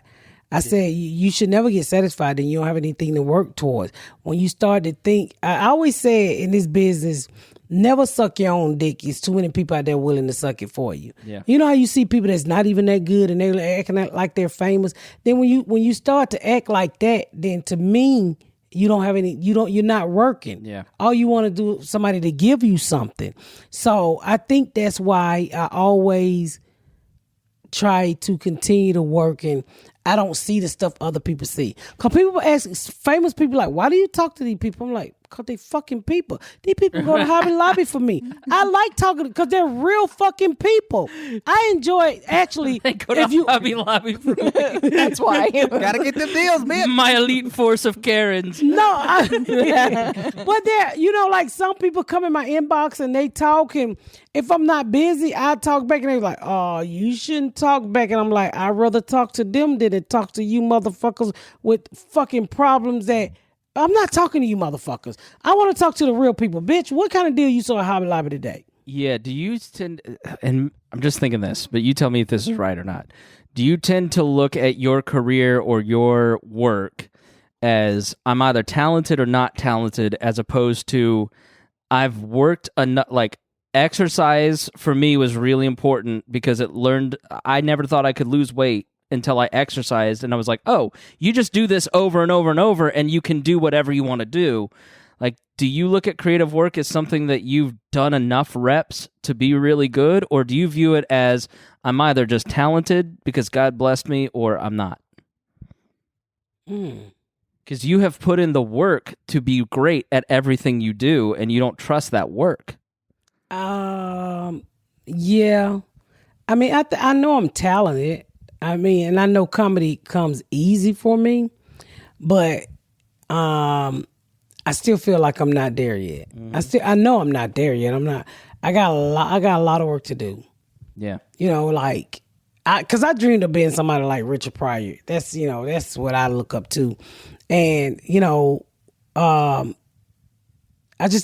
S2: I said, you should never get satisfied and you don't have anything to work towards. When you start to think, I always say in this business, never suck your own dick. It's too many people out there willing to suck it for you.
S1: Yeah.
S2: You know how you see people that's not even that good and they're acting like they're famous? Then when you start to act like that, then to me, you don't have any, you're not working.
S1: Yeah.
S2: All you want to do is somebody to give you something. So I think that's why I always try to continue to work, and I don't see the stuff other people see. Because people ask, famous people, like, why do you talk to these people? I'm like, because they fucking people. These people go to Hobby Lobby for me. I like talking because they're real fucking people. I enjoy, actually,
S1: They go to Hobby Lobby for me.
S3: That's why.
S5: Gotta get the deals, man.
S1: My elite force of Karens.
S2: No, but there, like some people come in my inbox and they talk, and if I'm not busy, I talk back, and they're like, "Oh, you shouldn't talk back," and I'm like, "I'd rather talk to them than to talk to you motherfuckers with fucking problems that." I'm not talking to you motherfuckers. I want to talk to the real people. Bitch, what kind of deal you saw at Hobby Lobby today?
S1: Yeah, do you tend, and I'm just thinking this, but you tell me if this is right or not. Do you tend to look at your career or your work as I'm either talented or not talented, as opposed to I've worked enough, like exercise for me was really important because I never thought I could lose weight until I exercised, and I was like, oh, you just do this over and over and over and you can do whatever you want to do. Like, do you look at creative work as something that you've done enough reps to be really good, or do you view it as I'm either just talented because God blessed me or I'm not? Because you have put in the work to be great at everything you do, and you don't trust that work.
S2: Yeah. I mean, I know I'm talented. I mean, and I know comedy comes easy for me, but I still feel like I'm not there yet. I know I'm not there yet. I'm not. I got a lot of work to do.
S1: Yeah.
S2: Because I dreamed of being somebody like Richard Pryor. That's what I look up to, and I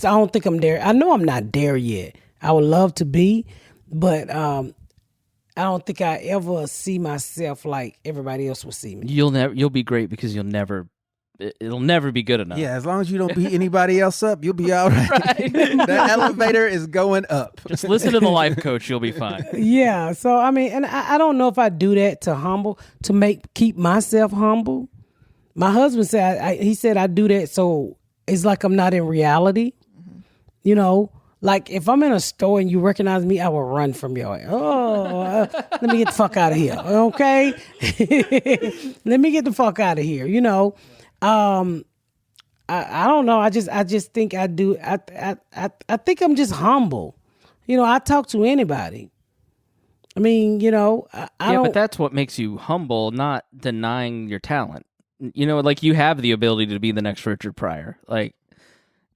S2: don't think I'm there. I know I'm not there yet. I would love to be, but I don't think I ever see myself like everybody else will see me.
S1: You'll be great because it'll never be good enough.
S5: Yeah, as long as you don't beat anybody else up, you'll be all right.
S1: Right.
S5: The elevator is going up.
S1: Just listen to the life coach, you'll be fine.
S2: Yeah. So I mean, and I don't know if I do that to keep myself humble. My husband said he said I do that so it's like I'm not in reality. Like if I'm in a store and you recognize me, I will run from your ass. Let me get the fuck out of here. Okay? Let me get the fuck out of here. I don't know. I just think I do. I think I'm just humble. I talk to anybody. I mean, I don't.
S1: But that's what makes you humble, not denying your talent. Like you have the ability to be the next Richard Pryor. Like,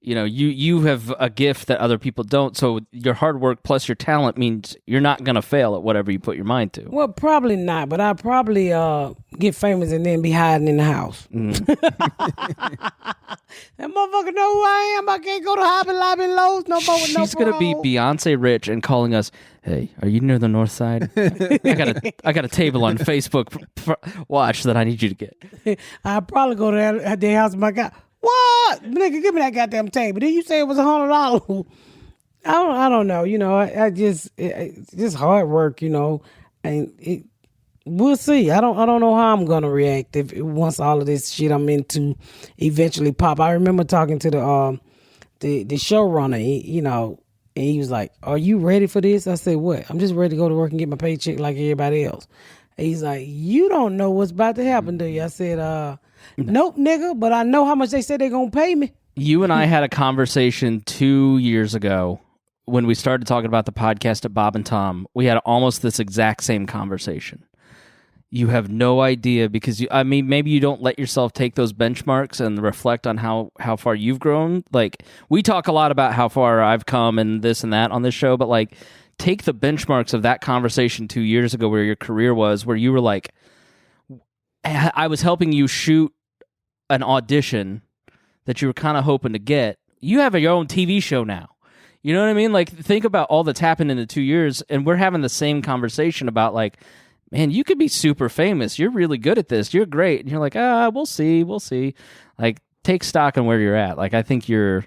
S1: you know, you have a gift that other people don't. So your hard work plus your talent means you're not going to fail at whatever you put your mind to.
S2: Well, probably not, but I'll probably get famous and then be hiding in the house. That motherfucker know who I am. I can't go to Hobby Lobby and Lowe's no more with no
S1: She's gonna be Beyonce rich and calling us, hey, are you near the north side? I got a table on Facebook watch that I need you to get.
S2: I'll probably go to their house and my God, what? Nigga, give me that goddamn table. Did you say it was $100? I don't know. You know, it's just hard work, you know, and we'll see. I don't know how I'm gonna react if once all of this shit I'm into eventually pop. I remember talking to the showrunner, you know, and he was like, "Are you ready for this?" I said, "What? I'm just ready to go to work and get my paycheck like everybody else." And he's like, "You don't know what's about to happen, do you?" I said, "Nope, nigga, but I know how much they said they're gonna pay me."
S1: You and I had a conversation 2 years ago when we started talking about the podcast at Bob and Tom. We had almost this exact same conversation. You have no idea because maybe you don't let yourself take those benchmarks and reflect on how far you've grown. Like, we talk a lot about how far I've come and this and that on this show, but like, take the benchmarks of that conversation 2 years ago where your career was, where you were like, I was helping you shoot an audition that you were kind of hoping to get. You have your own TV show now. You know what I mean? Like, think about all that's happened in the 2 years, and we're having the same conversation about like, man, you could be super famous. You're really good at this. You're great. And you're like, we'll see. Like, take stock on where you're at. Like, I think you're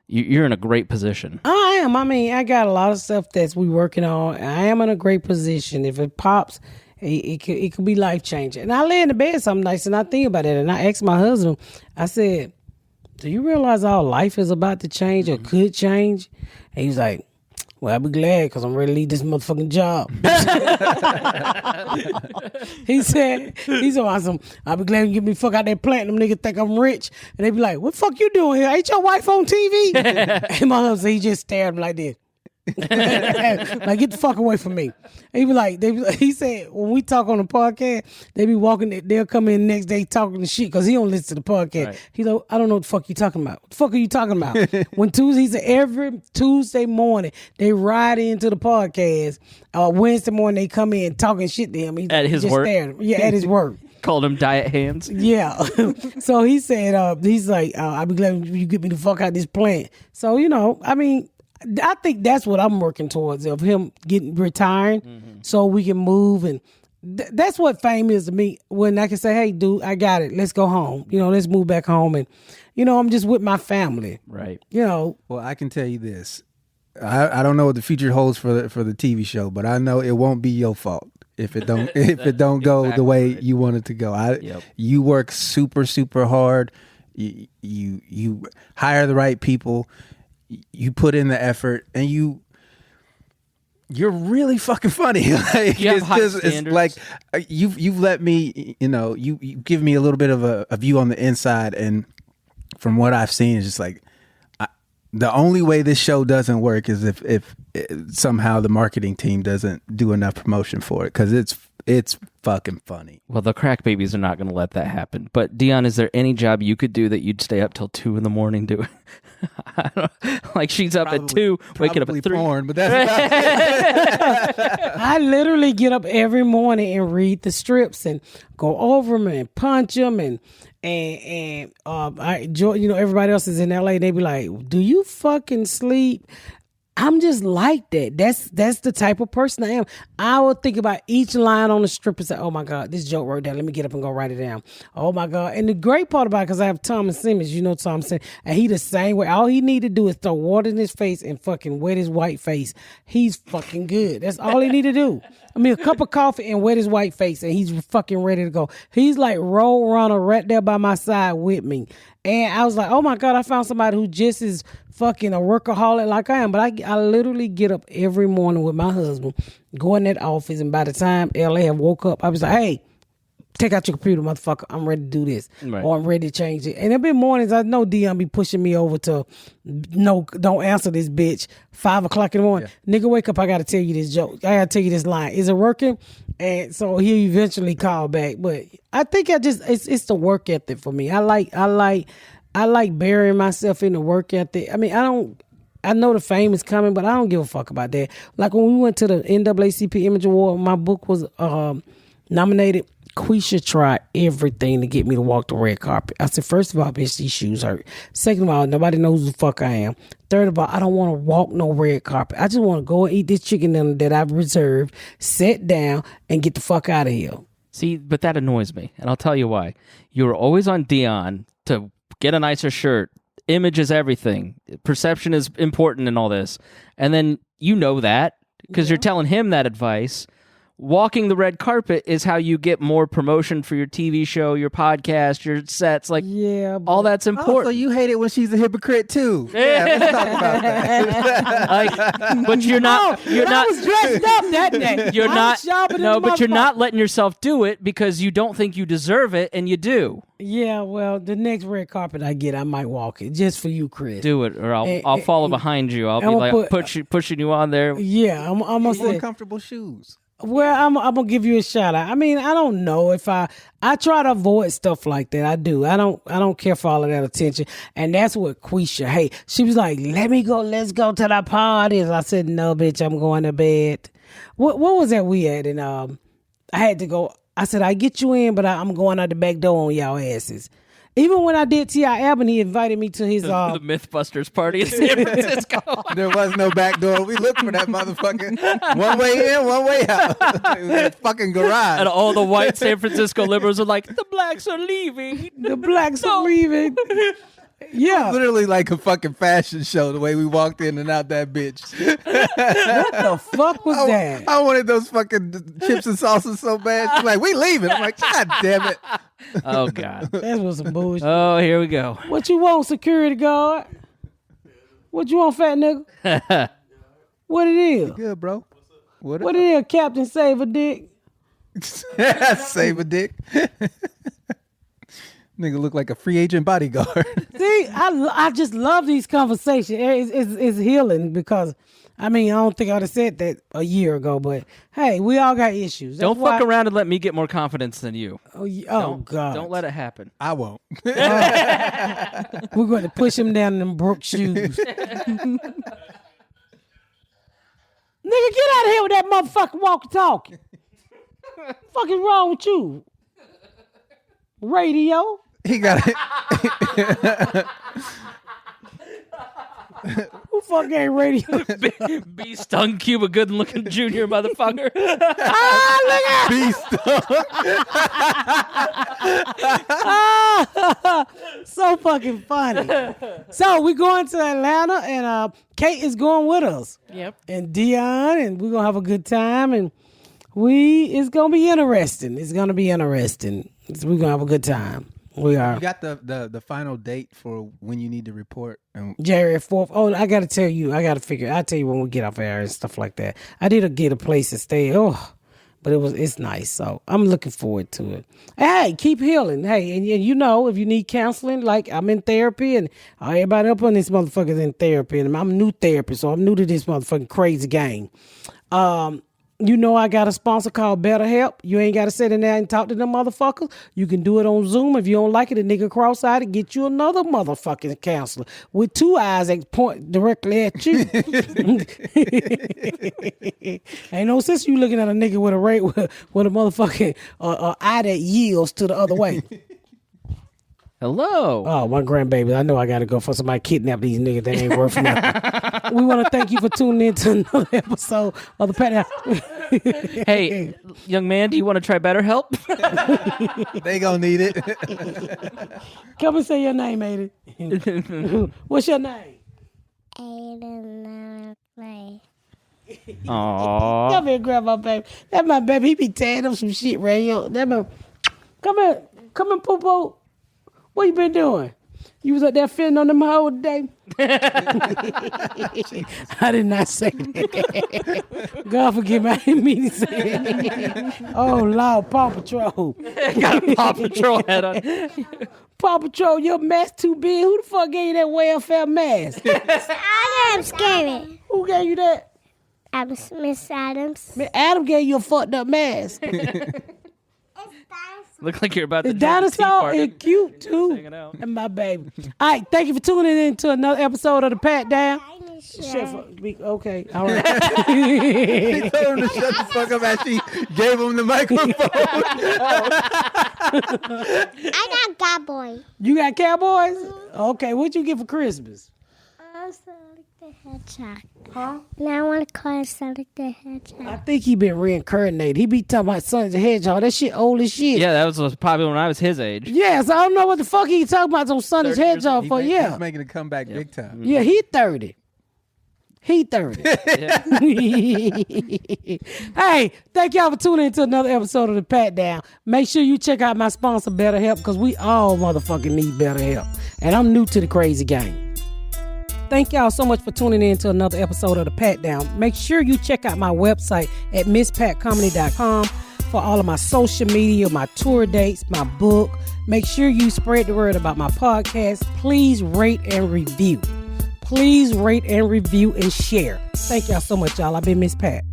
S1: in a great position.
S2: I am. I mean, I got a lot of stuff that's we working on. I am in a great position. If it pops, it could be life changing. And I lay in the bed some nights and I think about it. And I asked my husband, I said, do you realize our life is about to change or could change? And he's like, well, I'll be glad because I'm ready to leave this motherfucking job. He said awesome. I'll be glad you get me fuck out that plant. Them niggas think I'm rich. And they be like, what the fuck you doing here? Ain't your wife on TV? And my husband, he just stared at me like this. Like, get the fuck away from me. He be like, he said, when we talk on the podcast, they be walking, they'll come in the next day talking the shit because he don't listen to the podcast. Right. He's like, I don't know what the fuck you talking about. What the fuck are you talking about? He said every Tuesday morning they ride into the podcast. Wednesday morning they come in talking shit to him.
S1: At his work?
S2: Yeah, at his work.
S1: Called him diet hands.
S2: Yeah. So he said, he's like, I'll be glad you get me the fuck out of this plant. So, you know, I mean, I think that's what I'm working towards, of him getting retired so we can move. And that's what fame is to me, when I can say, hey, dude, I got it. Let's go home. You know, let's move back home. And, you know, I'm just with my family.
S1: Right.
S2: You know.
S5: Well, I can tell you this. I don't know what the future holds for the TV show, but I know it won't be your fault if it don't go the way you want it to go. You work super, super hard. You hire the right people. You put in the effort, and you're really fucking funny. Like,
S1: you have high standards.
S5: It's like you've let me, you know, you give me a little bit of a view on the inside, and from what I've seen, it's just like the only way this show doesn't work is if somehow the marketing team doesn't do enough promotion for it, because it's fucking funny.
S1: Well, the crack babies are not going to let that happen. But Dion, is there any job you could do that you'd stay up till 2 a.m. doing? Like, she's up at 2, waking up at 3.
S5: Porn, but that's
S2: I literally get up every morning and read the strips and go over them and punch them and you know, everybody else is in LA. They be like, "Do you fucking sleep?" I'm just like that. That's the type of person I am. I will think about each line on the strip and say, oh my God, this joke wrote down. Let me get up and go write it down. Oh my God. And the great part about it, because I have Thomas Simmons, you know Thomas Simmons, and he the same way. All he need to do is throw water in his face and fucking wet his white face. He's fucking good. That's all he need to do. I mean, a cup of coffee and wet his white face, and he's fucking ready to go. He's like road runner right there by my side with me. And I was like, oh my God, I found somebody who just is fucking a workaholic like I am. But I literally get up every morning with my husband, go in that office, and by the time LA have woke up, I was like, hey, take out your computer, motherfucker. I'm ready to do this. Right. Or I'm ready to change it. And there been mornings I know Dion be pushing me over to, no, don't answer this bitch. 5 o'clock in the morning. Yeah. Nigga, wake up. I got to tell you this joke. I got to tell you this line. Is it working? And so he eventually called back. But I think it's the work ethic for me. I like I like burying myself in the work ethic. I mean, I know the fame is coming, but I don't give a fuck about that. Like when we went to the NAACP Image Award, my book was nominated. Quisha tried everything to get me to walk the red carpet. I said, first of all, bitch, these shoes hurt. Second of all, nobody knows who the fuck I am. Third of all, I don't want to walk no red carpet. I just want to go and eat this chicken dinner that I've reserved, sit down, and get the fuck out of here.
S1: See, but that annoys me, and I'll tell you why. You were always on Dion to get a nicer shirt. Image is everything. Perception is important in all this. And then you know that because you're telling him that advice. Walking the red carpet is how you get more promotion for your TV show, your podcast, your sets. Like, all that's important.
S5: So you hate it when she's a hypocrite too. Yeah, let's talk about that.
S1: But you're not.
S2: I was dressed up that day.
S1: You're not. No, but you're not letting yourself do it because you don't think you deserve it, and you do.
S2: Yeah, well, the next red carpet I get, I might walk it just for you, Chris.
S1: Do it, or I'll follow behind you. I'll be like pushing you on there.
S2: Yeah, I'm gonna say
S5: comfortable shoes.
S2: Well, I'm gonna give you a shout out. I mean, I don't know if I try to avoid stuff like that. I do. I don't care for all of that attention. And that's what Quisha. Hey, she was like, let's go to the parties. I said, no, bitch, I'm going to bed. What was that we had? And I had to go. I said, I get you in, but I'm going out the back door on y'all asses. Even when I did T.I. Album, he invited me to his...
S1: the Mythbusters party in San Francisco.
S5: There was no back door. We looked for that motherfucker. One way in, one way out. It was in a fucking garage.
S1: And all the white San Francisco liberals are like, the blacks are leaving.
S2: The blacks are leaving. Yeah.
S5: Literally like a fucking fashion show, the way we walked in and out that bitch.
S2: What the fuck was that?
S5: I wanted those fucking chips and salsa so bad. She's like, we leaving. I'm like, God damn it.
S1: Oh, God.
S2: That was some bullshit.
S1: Oh, here we go.
S2: What you want, security guard? What you want, fat nigga? What it is?
S5: Good, bro.
S2: What it is, Captain Save a Dick?
S5: Save a dick. Nigga look like a free agent bodyguard.
S2: See, I just love these conversations. It's healing because, I mean, I don't think I would have said that a year ago, but hey, we all got issues.
S1: Don't fuck around and let me get more confidence than you.
S2: God.
S1: Don't let it happen.
S5: I won't.
S2: We're going to push him down in them Brooks shoes. Nigga, get out of here with that motherfucking walkie-talkie. Fuck is wrong with you? Radio?
S5: He got it.
S2: Who fuck ain't radio?
S1: B Stung Cuba Good looking junior motherfucker.
S2: So fucking funny. So we're going to Atlanta and Kate is going with us.
S3: Yep.
S2: And Dion, and we're gonna have a good time, and it's gonna be interesting. It's gonna be interesting. We're gonna have a good time. We are.
S5: You got the final date for when you need to report.
S2: January 4th. Oh, I gotta tell you. I gotta figure. I'll tell you when we get off air and stuff like that. I did get a place to stay. But it's nice. So I'm looking forward to it. Hey, keep healing. Hey, and you know, if you need counseling, like I'm in therapy, and everybody up on this motherfucker's in therapy, and I'm new therapist, so I'm new to this motherfucking crazy game. You know, I got a sponsor called BetterHelp. You ain't got to sit in there and talk to them motherfuckers. You can do it on Zoom. If you don't like it, a nigga cross-eyed and get you another motherfucking counselor with two eyes that point directly at you. Ain't no sense you looking at a nigga with a motherfucking eye that yields to the other way.
S1: Hello.
S2: Oh, my grandbaby. I know I got to go for somebody kidnap these niggas that ain't worth nothing. We want to thank you for tuning in to another episode of the Pet House.
S1: Hey, young man, do you want to try BetterHelp?
S5: They gonna need it.
S2: Come and say your name, Aiden. What's your name?
S6: Aiden Play.
S1: Aww.
S2: Come here, grab my baby. That's my baby. He be tearing up some shit right here. Come here, poo-poo. What you been doing? You was up there fitting on them whole day? I did not say that. God forgive me. I didn't mean to say that. Oh, Lord, Paw Patrol.
S1: Got a Paw Patrol hat on.
S2: Paw Patrol, your mask too big. Who the fuck gave you that welfare mask?
S6: Adams gave it.
S2: Who gave you that?
S6: Miss Adams.
S2: Adam gave you a fucked up mask.
S6: It's
S1: Look like you're about to
S2: The
S1: join the tea
S2: dinosaur
S1: party.
S2: is cute too.
S1: Hanging out.
S2: And my baby. All right, thank you for tuning in to another episode of the Pat Down. Okay, all right.
S5: He told him to shut the fuck up as she gave him the microphone.
S6: I got cowboy.
S2: You got Cowboys? Okay, what'd you get for Christmas?
S6: Sonic the Hedgehog. Huh? Now I want to call him Sonic the Hedgehog.
S2: I think he been reincarnated. He be talking about Sonic the Hedgehog. That shit old as shit.
S1: Yeah, that was probably when I was his age.
S2: Yeah, so I don't know what the fuck he talking about on Sonic the
S1: 30 years
S2: Hedgehog for. Yeah.
S5: He's making a comeback big time.
S2: Yeah, he 30. He 30. Hey, thank y'all for tuning in to another episode of the Pat Down. Make sure you check out my sponsor, BetterHelp, because we all motherfucking need better help. And I'm new to the crazy game. Thank y'all so much for tuning in to another episode of the Pat Down. Make sure you check out my website at misspatcomedy.com for all of my social media, my tour dates, my book. Make sure you spread the word about my podcast. Please rate and review. Please rate and review and share. Thank y'all so much, y'all. I've been Miss Pat.